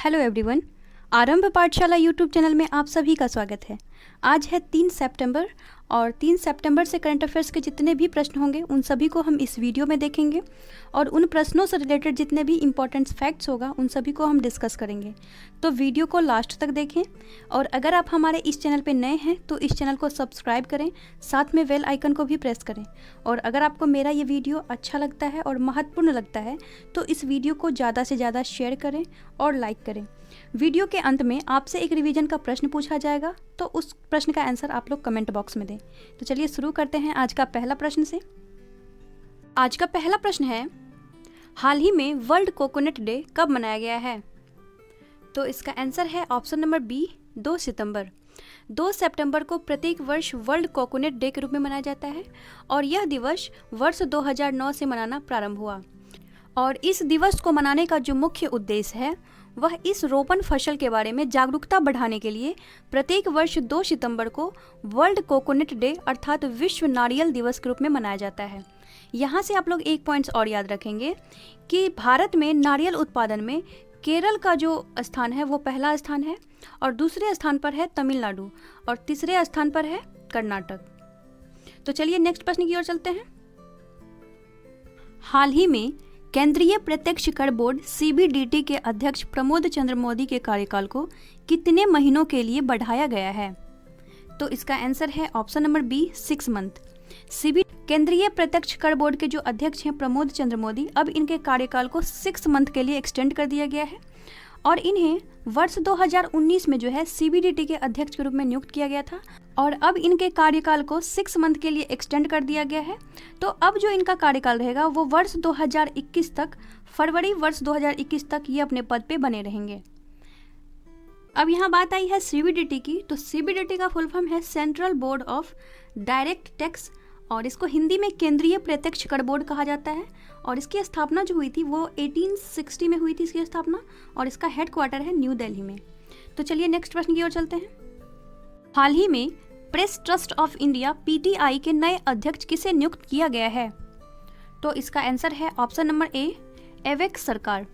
Hello everyone, आरंभ पाठशाला YouTube channel में आप सभी का स्वागत है। आज है 3 सितंबर और 3 सितंबर से करंट अफेयर्स के जितने भी प्रश्न होंगे उन सभी को हम इस वीडियो में देखेंगे और उन प्रश्नों से रिलेटेड जितने भी इंपॉर्टेंट फैक्ट्स होगा उन सभी को हम डिस्कस करेंगे। तो वीडियो को लास्ट तक देखें और अगर आप हमारे इस चैनल पर नए हैं तो इस चैनल को सब्सक्राइब करें, साथ में बेल आइकन को भी प्रेस करें। और अगर आपको मेरा ये वीडियो अच्छा लगता है और महत्वपूर्ण लगता है तो इस वीडियो को ज़्यादा से ज़्यादा शेयर करें और लाइक करें। वीडियो के अंत में आपसे एक रिवीजन का प्रश्न पूछा जाएगा, तो उस प्रश्न का आंसर आप लोग कमेंट बॉक्स में दें। तो चलिए शुरू करते हैं आज का पहला प्रश्न से। आज का पहला प्रश्न है, हाल ही में वर्ल्ड कोकोनट डे कब मनाया गया है? तो इसका आंसर है ऑप्शन नंबर बी, 2 सितंबर। 2 सितंबर को प्रत्येक वर्ष वर्ल्ड कोकोनट डे के रूप में मनाया जाता है और यह दिवस वर्ष 2009 से मनाना प्रारंभ हुआ। और इस दिवस को मनाने का जो मुख्य उद्देश्य है वह इस रोपण फसल के बारे में जागरूकता बढ़ाने के लिए प्रत्येक वर्ष 2 सितंबर को वर्ल्ड कोकोनट डे अर्थात विश्व नारियल दिवस के रूप में मनाया जाता है। यहाँ से आप लोग एक पॉइंट्स और याद रखेंगे कि भारत में नारियल उत्पादन में केरल का जो स्थान है वो पहला स्थान है और दूसरे स्थान पर है तमिलनाडु और तीसरे स्थान पर है कर्नाटक। तो चलिए नेक्स्ट प्रश्न की ओर चलते हैं। हाल ही में केंद्रीय प्रत्यक्ष कर बोर्ड सीबीडीटी के अध्यक्ष प्रमोद चंद्र मोदी के कार्यकाल को कितने महीनों के लिए बढ़ाया गया है? तो इसका आंसर है ऑप्शन नंबर बी, 6 मंथ। केंद्रीय प्रत्यक्ष कर बोर्ड के जो अध्यक्ष हैं प्रमोद चंद्र मोदी, अब इनके कार्यकाल को 6 मंथ के लिए एक्सटेंड कर दिया गया है और इन्हें वर्ष 2019 में जो है सीबीडीटी के अध्यक्ष के रूप में नियुक्त किया गया था और अब इनके कार्यकाल को 6 मंथ के लिए एक्सटेंड कर दिया गया है। तो अब जो इनका कार्यकाल रहेगा वो वर्ष 2021 तक, फरवरी वर्ष 2021 तक ये अपने पद पे बने रहेंगे। अब यहाँ बात आई है सीबीडीटी की, तो सीबीडीटी का फुल फॉर्म है central board of direct tax और इसको हिंदी में केंद्रीय प्रत्यक्ष कर बोर्ड कहा जाता है और इसकी स्थापना जो हुई थी वो 1860 में हुई थी इसकी स्थापना और इसका हेडक्वार्टर है न्यू दिल्ली में। तो चलिए नेक्स्ट प्रश्न की ओर चलते हैं। हाल ही में press trust of India PTI के नए अध्यक्ष किसे नियुक्त किया गया है? तो इसका आंसर है ऑप्शन नंबर ए, एवेक सरकार।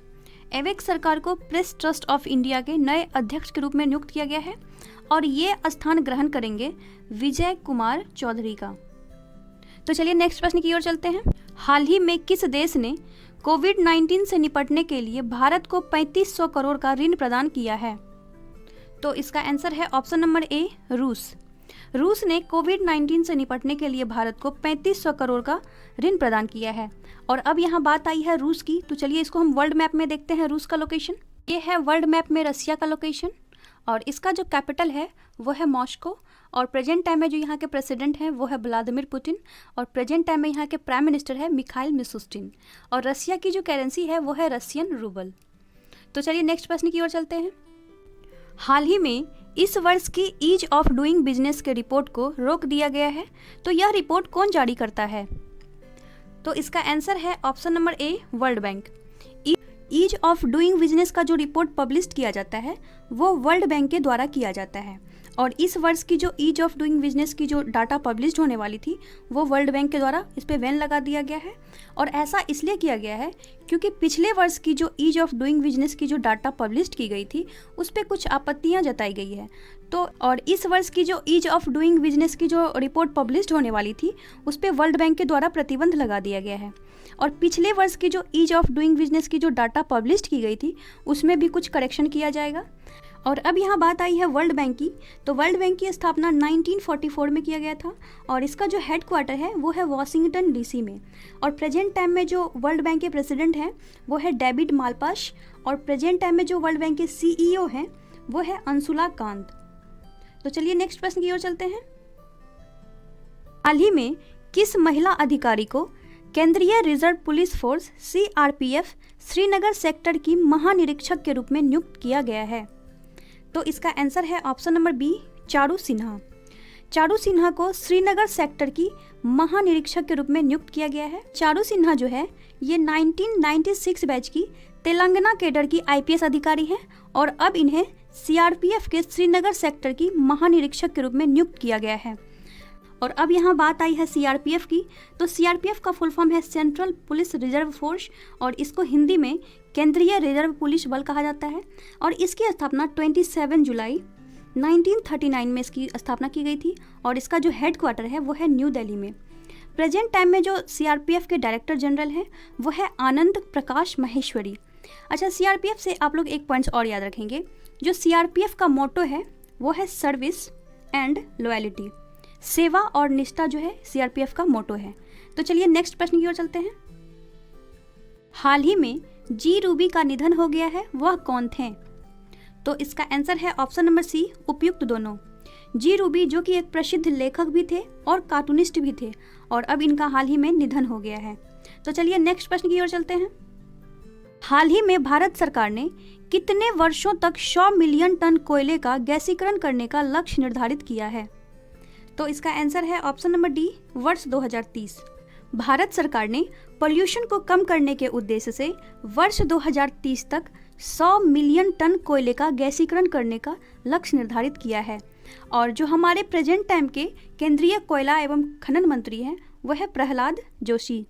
एवेक सरकार को प्रेस ट्रस्ट ऑफ इंडिया के नए अध्यक्ष के रूप में नियुक्त किया गया है और ये स्थान ग्रहण करेंगे विजय कुमार चौधरी का। तो चलिए नेक्स्ट प्रश्न की ओर चलते हैं। हाल ही में किस देश ने कोविड-19 से निपटने के लिए भारत को 3500 करोड़ का ऋण प्रदान किया है? तो इसका आंसर है ऑप्शन नंबर ए, रूस। रूस ने कोविड-19 से निपटने के लिए भारत को 3500 करोड़ का ऋण प्रदान किया है। और अब यहाँ बात आई है रूस की, तो चलिए इसको हम वर्ल्ड मैप में देखते हैं। रूस का लोकेशन ये है वर्ल्ड मैप में रसिया का लोकेशन और इसका जो कैपिटल है वो है मॉस्को और प्रेजेंट टाइम में जो यहाँ के प्रेसिडेंट हैं वो है व्लादिमीर पुतिन और प्रेजेंट टाइम में यहाँ के प्राइम मिनिस्टर है मिखाइल मिशुस्टिन और रसिया की जो करेंसी है वो है रशियन रूबल। तो चलिए नेक्स्ट प्रश्न की ओर चलते हैं। हाल ही में इस वर्ष की ईज ऑफ डूइंग बिजनेस के रिपोर्ट को रोक दिया गया है, तो यह रिपोर्ट कौन जारी करता है? तो इसका आंसर है option number A, World Bank. Ease of doing business का जो रिपोर्ट पब्लिश किया जाता है वो वर्ल्ड बैंक के द्वारा किया जाता है और इस वर्ष की जो ईज ऑफ डूइंग बिजनेस की जो डाटा पब्लिश होने वाली थी वो वर्ल्ड बैंक के द्वारा इस पे बैन लगा दिया गया है और ऐसा इसलिए किया गया है क्योंकि पिछले वर्ष की जो ईज ऑफ डूइंग बिजनेस की जो डाटा पब्लिश की गई थी उस पर कुछ आपत्तियां जताई गई है। तो और इस वर्ष की जो ईज ऑफ डूइंग बिजनेस की जो रिपोर्ट पब्लिश होने वाली थी उस पर वर्ल्ड बैंक के द्वारा प्रतिबंध लगा दिया गया है और पिछले वर्ष की जो ईज ऑफ डूइंग बिजनेस की जो डाटा पब्लिश की गई थी उसमें भी कुछ करेक्शन किया जाएगा। और अब यहाँ बात आई है वर्ल्ड बैंक की, तो वर्ल्ड बैंक की स्थापना 1944 में किया गया था और इसका जो हेडक्वार्टर है वो है वॉशिंगटन डीसी में और प्रेजेंट टाइम में जो वर्ल्ड बैंक के प्रेसिडेंट हैं वो है डेविड मालपास और प्रेजेंट टाइम में जो वर्ल्ड बैंक के सीईओ हैं वो है अंशुला कांत। तो चलिए नेक्स्ट प्रश्न की ओर चलते हैं। हाल ही में किस महिला अधिकारी को केंद्रीय reserve police force CRPF Srinagar sector की महानिरीक्षक के रूप में नियुक्त किया गया है? तो इसका आंसर है option number B, Charu Sinha. Charu Sinha को श्रीनगर सेक्टर की महानिरीक्षक के रूप में नियुक्त किया गया है। चारू सिन्हा जो है ये 1996 बैच की तेलंगाना कैडर की आईपीएस अधिकारी हैं और अब इन्हें सीआरपीएफ के श्रीनगर सेक्टर की महानिरीक्षक के रूप में नियुक्त किया गया है। और अब यहाँ बात आई है सीआरपीएफ की, तो सीआरपीएफ का फुल फॉर्म है सेंट्रल पुलिस रिजर्व फोर्स और इसको हिंदी में केंद्रीय रिजर्व पुलिस बल कहा जाता है और इसकी स्थापना 27 जुलाई 1939 में इसकी स्थापना की गई थी और इसका जो हेड क्वार्टर है वो है न्यू दिल्ली में। प्रेजेंट टाइम में जो सीआरपीएफ के डायरेक्टर जनरल हैं वो है आनंद प्रकाश माहेश्वरी। अच्छा, सीआरपीएफ से आप लोग एक पॉइंट्स और याद रखेंगे, जो सीआरपीएफ का मोटो है वो है सर्विस एंड लॉयल्टी, सेवा और निष्ठा जो है सीआरपीएफ का मोटो है। तो चलिए नेक्स्ट प्रश्न की ओर चलते हैं। हाल ही में जी रूबी का निधन हो गया है, वह कौन थे? तो इसका आंसर है ऑप्शन नंबर सी, उपयुक्त दोनों। जी रूबी जो कि एक प्रसिद्ध लेखक भी थे और कार्टूनिस्ट भी थे और अब इनका हाल ही में निधन हो गया है। तो चलिए नेक्स्ट प्रश्न की ओर चलते हैं। हाल ही में भारत सरकार ने कितने वर्षों तक 100 मिलियन टन कोयले का गैसीकरण करने का लक्ष्य निर्धारित किया है? तो इसका आंसर है ऑप्शन नंबर डी, वर्ष 2030। भारत सरकार ने पॉल्यूशन को कम करने के उद्देश्य से वर्ष 2030 तक 100 मिलियन टन कोयले का गैसीकरण करने का लक्ष्य निर्धारित किया है और जो हमारे प्रेजेंट टाइम के केंद्रीय कोयला एवं खनन मंत्री हैं वह है प्रहलाद जोशी।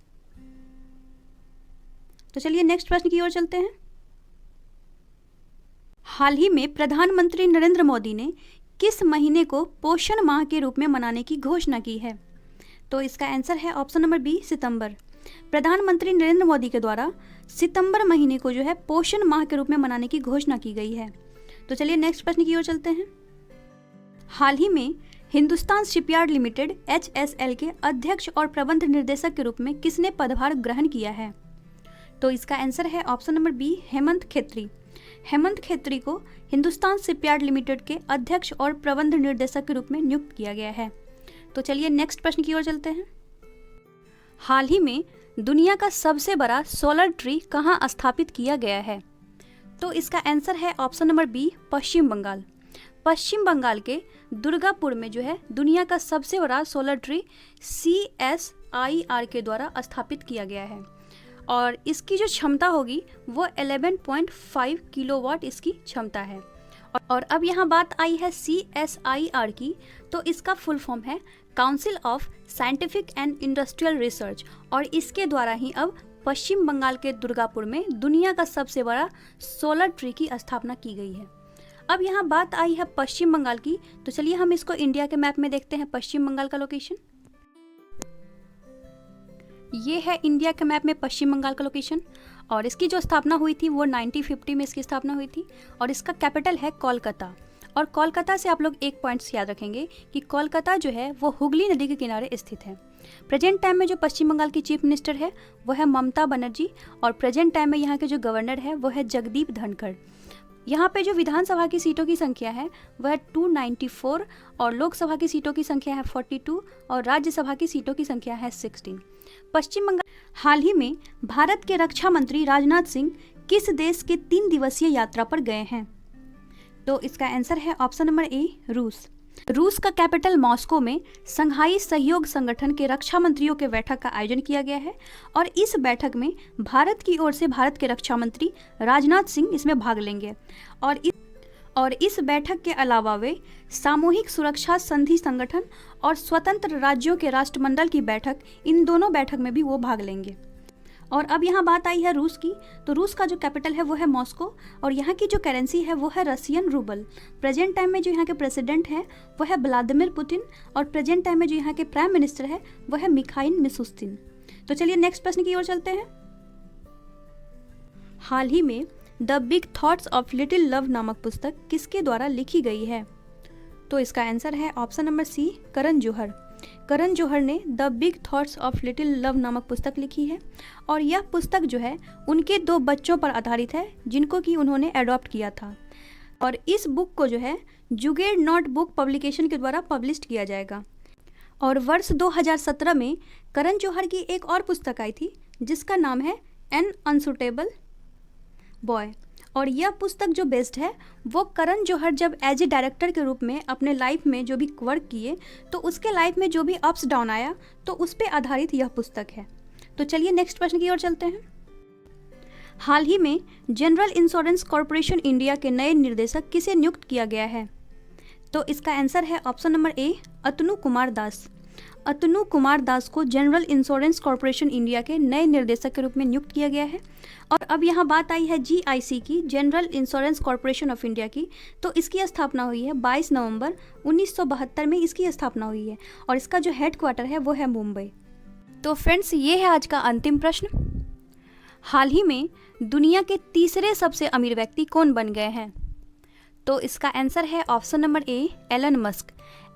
तो चलिए नेक्स्ट प्रश्न की ओर चलते हैं। हाल ही में प्रधानमंत्री नरेंद्र मोदी ने किस महीने को पोषण माह के रूप में मनाने की घोषणा की है? तो इसका आंसर है ऑप्शन नंबर बी, सितंबर। प्रधानमंत्री नरेंद्र मोदी के द्वारा सितंबर महीने को जो है पोषण माह के रूप में मनाने की घोषणा की गई है। तो चलिए नेक्स्ट प्रश्न की ओर चलते हैं। हाल ही में हिंदुस्तान शिपयार्ड लिमिटेड HSL के अध्यक्ष और प्रबंध निर्देशक के रूप में किसने पदभार ग्रहण किया है? तो इसका आंसर है ऑप्शन नंबर बी, हेमंत खेत्री। हेमंत खेत्री को हिंदुस्तान शिपयार्ड लिमिटेड के अध्यक्ष और प्रबंध निर्देशक के रूप में नियुक्त किया गया है। तो चलिए नेक्स्ट प्रश्न की ओर चलते हैं। हाल ही में दुनिया का सबसे बड़ा सोलर ट्री कहाँ स्थापित किया गया है? तो इसका आंसर है ऑप्शन नंबर बी, पश्चिम बंगाल। पश्चिम बंगाल के दुर्गापुर में जो है दुनिया का सबसे बड़ा सोलर ट्री CSIR के द्वारा स्थापित किया गया है और इसकी जो क्षमता होगी वो 11.5 किलोवाट इसकी क्षमता है। और अब यहाँ बात आई है CSIR की, तो इसका फुल फॉर्म है council of scientific and industrial research और इसके द्वारा ही अब पश्चिम बंगाल के दुर्गापुर में दुनिया का सबसे बड़ा सोलर ट्री की स्थापना की गई है। अब यहाँ बात आई है पश्चिम बंगाल की, तो चलिए हम इसको इंडिया के मैप में देखते हैं। पश्चिम बंगाल का लोकेशन ये है, इंडिया के मैप में पश्चिम बंगाल का लोकेशन और इसकी जो स्थापना हुई थी वो 1950 में इसकी स्थापना हुई थी और इसका कैपिटल है कोलकाता। और कोलकाता से आप लोग एक पॉइंट्स याद रखेंगे कि कोलकाता जो है वो हुगली नदी के किनारे स्थित है। प्रेजेंट टाइम में जो पश्चिम बंगाल की चीफ मिनिस्टर है वो है ममता बनर्जी और प्रेजेंट टाइम में यहाँ के जो गवर्नर है वो है जगदीप धनखड़। यहाँ पे जो विधानसभा की सीटों की संख्या है वह है 294 और लोकसभा की सीटों की संख्या है 42 और राज्यसभा की सीटों की संख्या है 16। पश्चिम बंगाल हाल ही में भारत के रक्षा मंत्री राजनाथ सिंह किस देश के 3 दिवसीय यात्रा पर गए हैं? तो इसका आंसर है ऑप्शन नंबर ए, रूस। रूस का कैपिटल मॉस्को में संघाई सहयोग संगठन के रक्षा मंत्रियों के बैठक का आयोजन किया गया है और इस बैठक में भारत की ओर से भारत के रक्षा मंत्री राजनाथ सिंह इसमें भाग लेंगे और इस बैठक के अलावा वे सामूहिक सुरक्षा संधि संगठन और स्वतंत्र राज्यों के राष्ट्रमंडल की बैठक, इन दोनों बैठक में भी वो भाग लेंगे। और अब यहाँ बात आई है रूस की, तो रूस का जो कैपिटल है वो है मॉस्को और यहाँ की जो करेंसी है वो है रशियन रूबल। प्रेजेंट टाइम में जो यहाँ के प्रेसिडेंट है वो है व्लादिमीर पुतिन और प्रेजेंट टाइम में जो यहाँ के प्राइम मिनिस्टर है वो है मिखाइल मिशुस्तिन। तो चलिए नेक्स्ट प्रश्न की ओर चलते हैं। हाल ही में the big thoughts of little love नामक पुस्तक किसके द्वारा लिखी गई है? तो इसका आंसर है option number C, Karan Johar. Karan Johar ने the big thoughts of little love नामक पुस्तक लिखी है और यह पुस्तक जो है उनके 2 बच्चों पर आधारित है जिनको कि उन्होंने एडॉप्ट किया था और इस बुक को जो है जुगेड नॉट बुक पब्लिकेशन के द्वारा पब्लिश किया जाएगा। और वर्ष 2017 में करण जौहर की एक और पुस्तक आई थी जिसका नाम है एन अनसुटेबल बॉय और यह पुस्तक जो बेस्ड है वो करण जौहर जब एज ए डायरेक्टर के रूप में अपने लाइफ में जो भी वर्क किए तो उसके लाइफ में जो भी अप्स डाउन आया तो उस पर आधारित यह पुस्तक है। तो चलिए नेक्स्ट प्रश्न की ओर चलते हैं। हाल ही में जनरल इंश्योरेंस कॉरपोरेशन इंडिया के नए निर्देशक किसे नियुक्त किया गया है? तो इसका आंसर है ऑप्शन नंबर ए, अतनु कुमार दास। अतनु कुमार दास को जनरल इंश्योरेंस कॉरपोरेशन इंडिया के नए निर्देशक के रूप में नियुक्त किया गया है। और अब यहाँ बात आई है GIC की, general insurance corporation of India की। तो इसकी स्थापना हुई है 22 नवंबर 1972 में इसकी स्थापना हुई है और इसका जो हेडक्वार्टर है वो है मुंबई। तो फ्रेंड्स, ये है आज का अंतिम प्रश्न। हाल ही में दुनिया के तीसरे सबसे अमीर व्यक्ति कौन बन गए हैं? तो इसका आंसर है option number A, Elon Musk.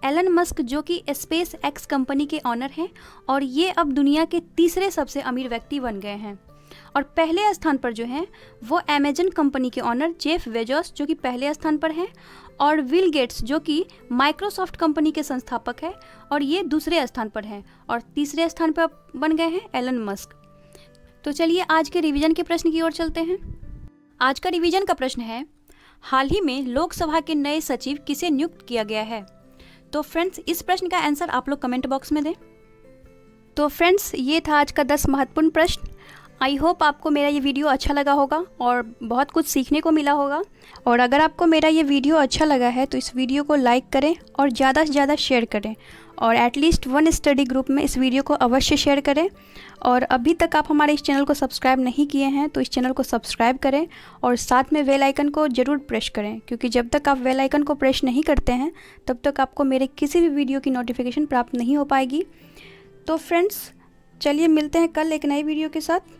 Elon Musk जो कि स्पेस एक्स कंपनी के ऑनर हैं और ये अब दुनिया के तीसरे सबसे अमीर व्यक्ति बन गए हैं। और पहले स्थान पर जो हैं वो अमेजन कंपनी के ऑनर जेफ बेजोस जो कि पहले स्थान पर हैं, और बिल गेट्स जो कि माइक्रोसॉफ्ट कंपनी के संस्थापक है और ये दूसरे स्थान पर हैं, और तीसरे स्थान पर बन गए हैं एलन मस्क। तो चलिए आज के रिवीजन के प्रश्न की ओर चलते हैं। आज का रिवीजन का प्रश्न है, हाल ही में लोकसभा के नए सचिव किसे नियुक्त किया गया है? तो फ्रेंड्स, इस प्रश्न का आंसर आप लोग कमेंट बॉक्स में दें। तो फ्रेंड्स, ये था आज का 10 महत्वपूर्ण प्रश्न। आई होप आपको मेरा ये वीडियो अच्छा लगा होगा और बहुत कुछ सीखने को मिला होगा। और अगर आपको मेरा ये वीडियो अच्छा लगा है तो इस वीडियो को लाइक करें और ज़्यादा से ज़्यादा शेयर करें, और एटलीस्ट 1 स्टडी ग्रुप में इस वीडियो को अवश्य शेयर करें। और अभी तक आप हमारे इस चैनल को सब्सक्राइब नहीं किए हैं तो इस चैनल को सब्सक्राइब करें और साथ में बेल आइकन को ज़रूर प्रेस करें, क्योंकि जब तक आप बेल आइकन को प्रेस नहीं करते हैं तब तक आपको मेरे किसी भी वीडियो की नोटिफिकेशन प्राप्त नहीं हो पाएगी। तो फ्रेंड्स, चलिए मिलते हैं कल एक नई वीडियो के साथ।